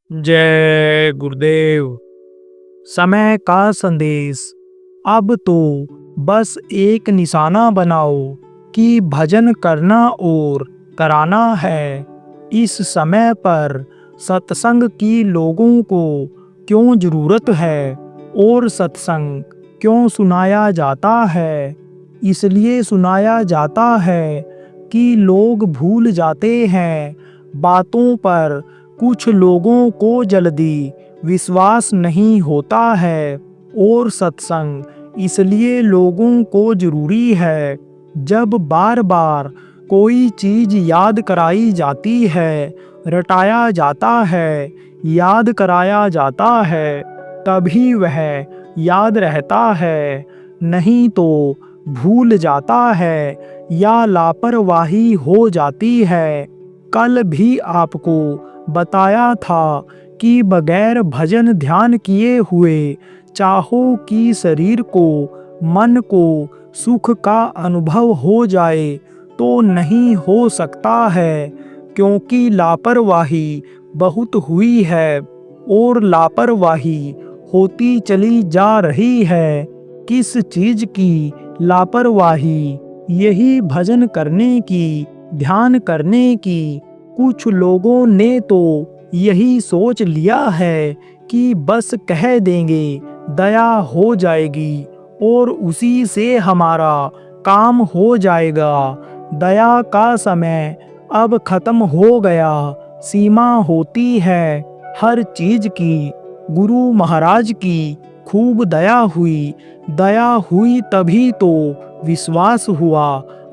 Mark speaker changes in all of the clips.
Speaker 1: जय गुरुदेव। समय का संदेश। अब तो बस एक निशाना बनाओ कि भजन करना और कराना है। इस समय पर सत्संग की लोगों को क्यों जरूरत है और सत्संग क्यों सुनाया जाता है? इसलिए सुनाया जाता है कि लोग भूल जाते हैं बातों पर। कुछ लोगों को जल्दी विश्वास नहीं होता है और सत्संग इसलिए लोगों को जरूरी है। जब बार बार कोई चीज याद कराई जाती है, रटाया जाता है, याद कराया जाता है, तभी वह याद रहता है, नहीं तो भूल जाता है या लापरवाही हो जाती है। कल भी आपको बताया था कि बगैर भजन ध्यान किए हुए चाहो कि शरीर को, मन को सुख का अनुभव हो जाए तो नहीं हो सकता है, क्योंकि लापरवाही बहुत हुई है और लापरवाही होती चली जा रही है। किस चीज की लापरवाही? यही भजन करने की, ध्यान करने की। कुछ लोगों ने तो यही सोच लिया है कि बस कह देंगे दया हो जाएगी और उसी से हमारा काम हो जाएगा। दया का समय अब खत्म हो गया। सीमा होती है हर चीज की। गुरु महाराज की खूब दया हुई तभी तो विश्वास हुआ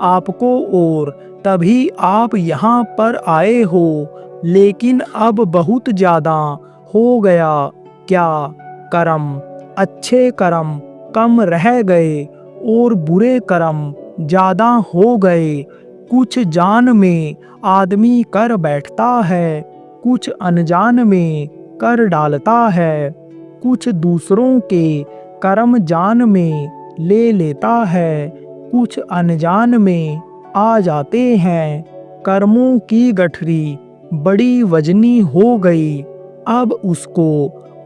Speaker 1: आपको और तभी आप यहाँ पर आए हो। लेकिन अब बहुत ज़्यादा हो गया। क्या कर्म? अच्छे कर्म कम रह गए और बुरे कर्म ज़्यादा हो गए। कुछ जान में आदमी कर बैठता है, कुछ अनजान में कर डालता है। कुछ दूसरों के कर्म जान में ले लेता है, कुछ अनजान में आ जाते हैं। कर्मों की गठरी बड़ी वजनी हो गई, अब उसको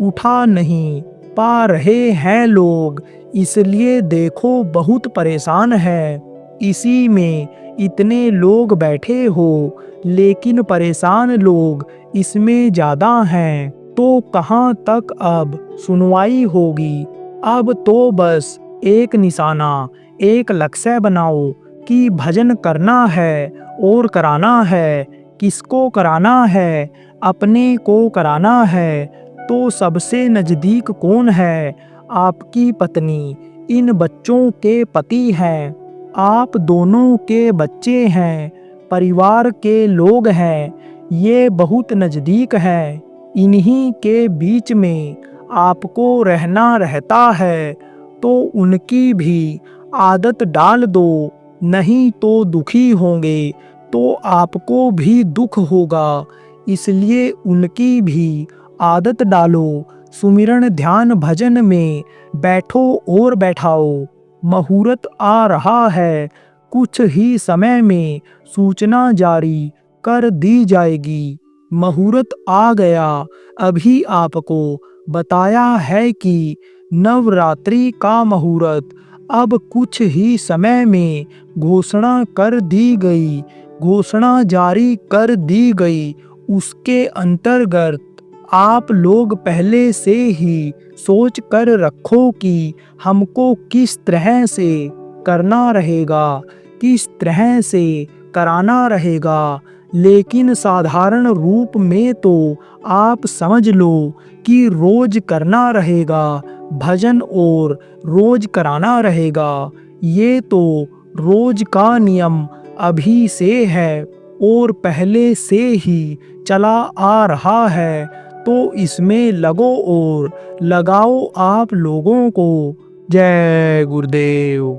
Speaker 1: उठा नहीं पा रहे हैं लोग, इसलिए देखो बहुत परेशान है। इसी में इतने लोग बैठे हो, लेकिन परेशान लोग इसमें ज़्यादा हैं, तो कहाँ तक अब सुनवाई होगी? अब तो बस एक निशाना, एक लक्ष्य बनाओ कि भजन करना है और कराना है। किसको कराना है? अपने को कराना है। तो सबसे नज़दीक कौन है? आपकी पत्नी, इन बच्चों के पति हैं, आप दोनों के बच्चे हैं, परिवार के लोग हैं। ये बहुत नज़दीक है। इन्हीं के बीच में आपको रहना रहता है, तो उनकी भी आदत डाल दो, नहीं तो दुखी होंगे तो आपको भी दुख होगा। इसलिए उनकी भी आदत डालो। सुमिरन ध्यान भजन में बैठो और बैठाओ। मुहूर्त आ रहा है, कुछ ही समय में सूचना जारी कर दी जाएगी। मुहूर्त आ गया। अभी आपको बताया है कि नवरात्रि का मुहूर्त अब कुछ ही समय में घोषणा कर दी गई, घोषणा जारी कर दी गई। उसके अंतर्गत आप लोग पहले से ही सोच कर रखो कि हमको किस तरह से करना रहेगा, किस तरह से कराना रहेगा। लेकिन साधारण रूप में तो आप समझ लो कि रोज करना रहेगा भजन और रोज कराना रहेगा। ये तो रोज का नियम अभी से है और पहले से ही चला आ रहा है, तो इसमें लगो और लगाओ आप लोगों को। जय गुरुदेव।